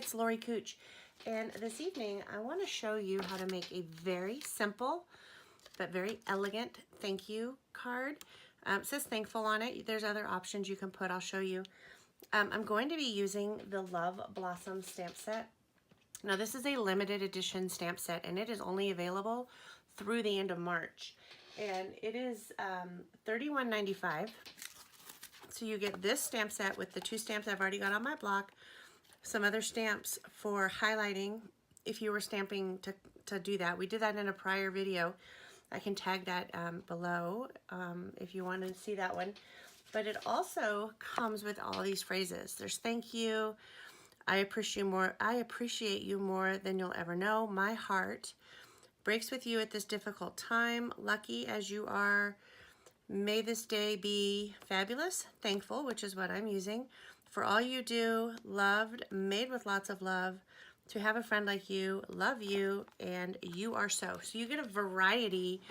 it's Lori Cooch, and this evening I want to show you how to make a very simple but very elegant thank you card. It says thankful on it. There's other options you can put. I'll show you. I'm going to be using the Love Blossom stamp set. Now this is a limited edition stamp set, and it is only available through the end of March, and it is $31.95. So you get this stamp set with the 2 stamps I've already got on my block, some other stamps for highlighting if you were stamping to do that. We did that in a prior video. I can tag that below if you want to see that one. But it also comes with all these phrases. There's thank you, I appreciate you more than you'll ever know, my heart breaks with you at this difficult time, lucky as you are, may this day be fabulous, thankful, which is what I'm using, for all you do, loved, made with lots of love, to have a friend like you, love you, and you are so. So you get a variety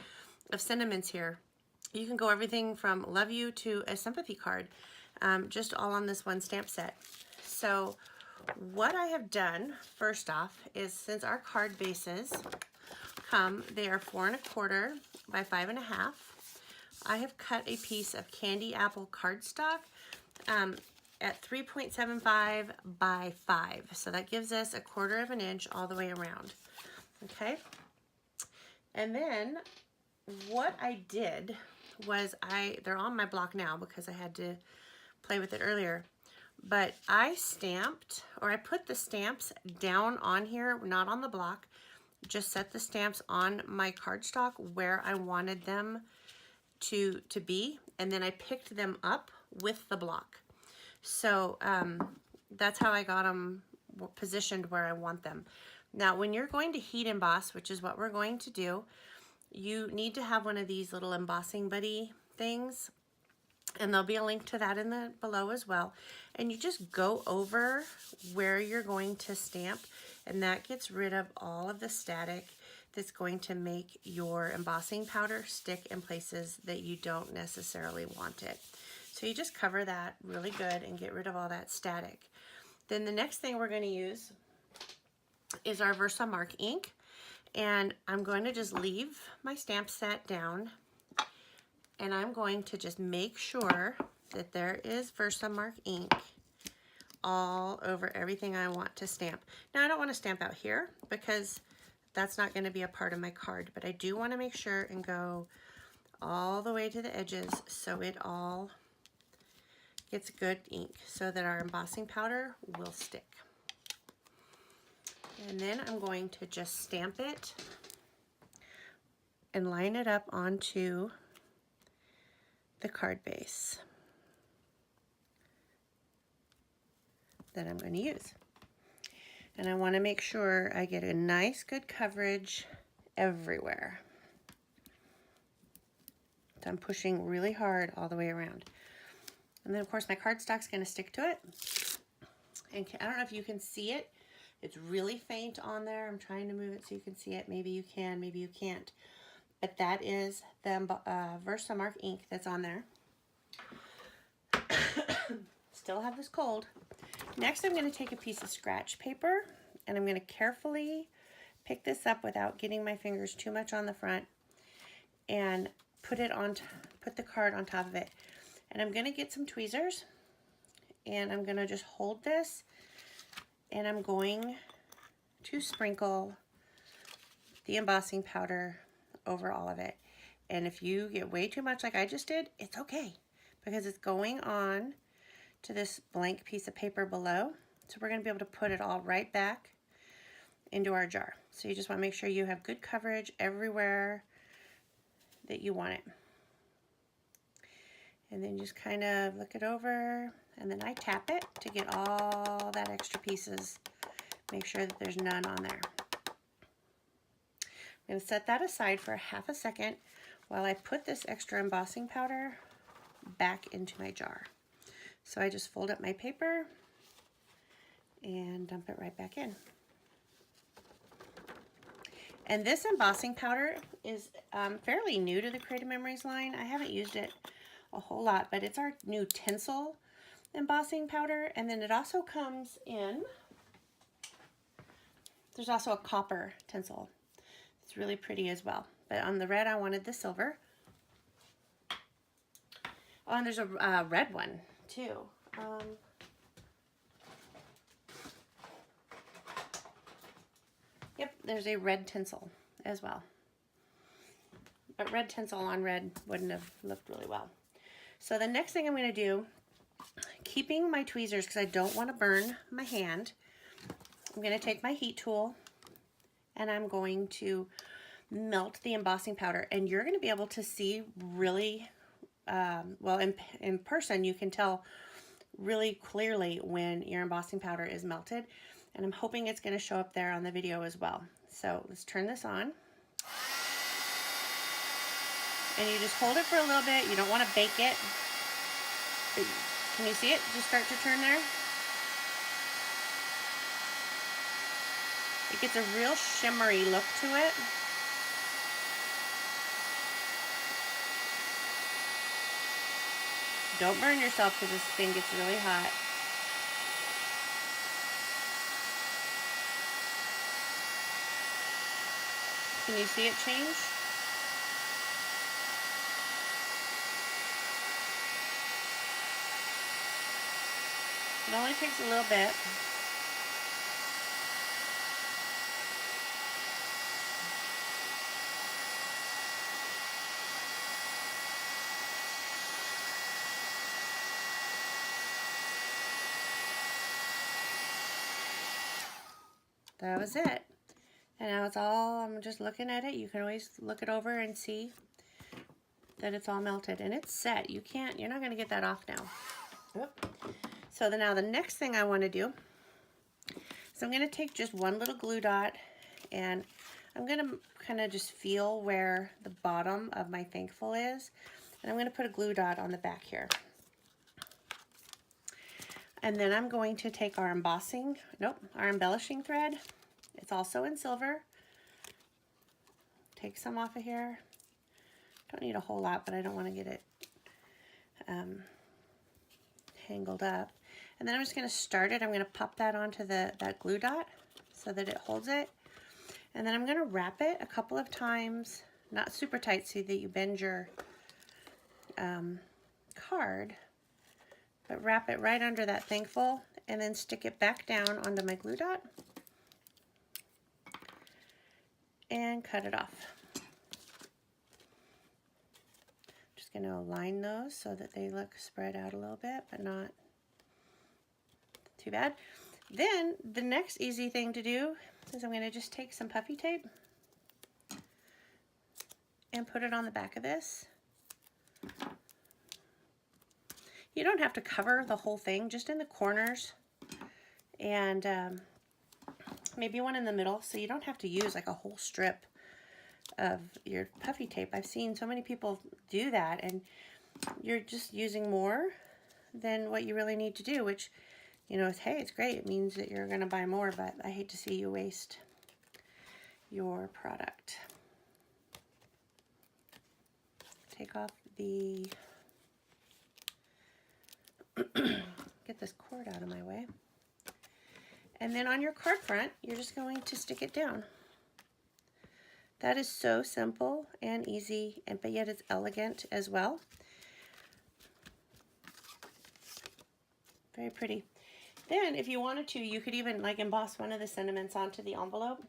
of sentiments here. You can go everything from love you to a sympathy card, just all on this one stamp set. So what I have done, first off, is since our card bases they are 4 1/4 by 5 1/2. I have cut a piece of candy apple cardstock at 3.75 by 5. So that gives us 1/4 of an inch all the way around. Okay. And then what I did was they're on my block now because I had to play with it earlier. But I stamped, or I put the stamps down on here, not on the block. Just set the stamps on my cardstock where I wanted them to be, and then I picked them up with the block. So that's how I got them positioned where I want them. Now when you're going to heat emboss, which is what we're going to do, you need to have one of these little embossing buddy things, and there'll be a link to that in the below as well. And you just go over where you're going to stamp, and that gets rid of all of the static that's going to make your embossing powder stick in places that you don't necessarily want it. So you just cover that really good and get rid of all that static. Then the next thing we're going to use is our Versamark ink, and I'm going to just leave my stamp set down, and I'm going to just make sure that there is Versamark ink all over everything I want to stamp. Now I don't want to stamp out here because that's not going to be a part of my card, but I do want to make sure and go all the way to the edges so it all gets good ink so that our embossing powder will stick. And then I'm going to just stamp it and line it up onto the card base that I'm going to use. And I want to make sure I get a nice good coverage everywhere. So I'm pushing really hard all the way around. And then of course my cardstock's going to stick to it. And I don't know if you can see it. It's really faint on there. I'm trying to move it so you can see it. Maybe you can, maybe you can't. But that is the Versamark ink that's on there. Still have this cold. Next I'm going to take a piece of scratch paper, and I'm going to carefully pick this up without getting my fingers too much on the front, and put the card on top of it. And I'm going to get some tweezers, and I'm going to just hold this, and I'm going to sprinkle the embossing powder over all of it. And if you get way too much like I just did, it's okay, because it's going on to this blank piece of paper below. So we're going to be able to put it all right back into our jar. So you just want to make sure you have good coverage everywhere that you want it. And then just kind of look it over, and then I tap it to get all that extra pieces. Make sure that there's none on there. I'm going to set that aside for half a second while I put this extra embossing powder back into my jar. So I just fold up my paper and dump it right back in. And this embossing powder is fairly new to the Creative Memories line. I haven't used it a whole lot, but it's our new tinsel embossing powder. And then it also comes in There's also a copper tinsel. It's really pretty as well. But on the red, I wanted the silver. Oh, and there's a red one too. Yep, there's a red tinsel as well. But red tinsel on red wouldn't have looked really well. So the next thing I'm going to do, keeping my tweezers because I don't want to burn my hand, I'm going to take my heat tool and I'm going to melt the embossing powder. And you're going to be able to see really, well, in person, you can tell really clearly when your embossing powder is melted. And I'm hoping it's going to show up there on the video as well. So let's turn this on. And you just hold it for a little bit. You don't want to bake it. Can you see it just start to turn there? It gets a real shimmery look to it. Don't burn yourself because this thing gets really hot. Can you see it change? It only takes a little bit. That was it. And now it's all, I'm just looking at it. You can always look it over and see that it's all melted. And it's set. You're not going to get that off now. Oop. So now the next thing I want to do is I'm going to take just one little glue dot and I'm going to kind of just feel where the bottom of my thankful is. And I'm going to put a glue dot on the back here. And then I'm going to take our our embellishing thread. It's also in silver. Take some off of here. Don't need a whole lot, but I don't want to get it tangled up. And then I'm just going to start it. I'm going to pop that onto that glue dot so that it holds it. And then I'm going to wrap it a couple of times, not super tight so that you bend your card, but wrap it right under that thankful and then stick it back down onto my glue dot and cut it off. Just going to align those so that they look spread out a little bit, but not too bad. Then the next easy thing to do is I'm going to just take some puffy tape and put it on the back of this. You don't have to cover the whole thing, just in the corners and maybe one in the middle, so you don't have to use like a whole strip of your puffy tape. I've seen so many people do that and you're just using more than what you really need to do, which, you know, hey, it's great. It means that you're going to buy more, but I hate to see you waste your product. Take off the, get this cord out of my way. And then on your card front, you're just going to stick it down. That is so simple and easy, but yet it's elegant as well. Very pretty. Then if you wanted to, you could even like emboss one of the sentiments onto the envelope.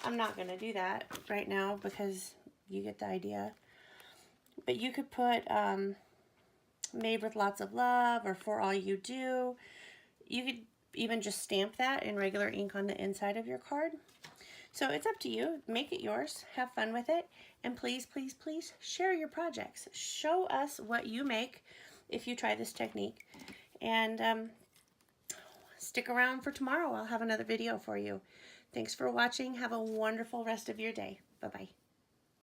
I'm not going to do that right now because you get the idea. But you could put made with lots of love or for all you do. You could even just stamp that in regular ink on the inside of your card. So it's up to you. Make it yours. Have fun with it. And please, please, please share your projects. Show us what you make if you try this technique. And stick around for tomorrow. I'll have another video for you. Thanks for watching. Have a wonderful rest of your day. Bye-bye.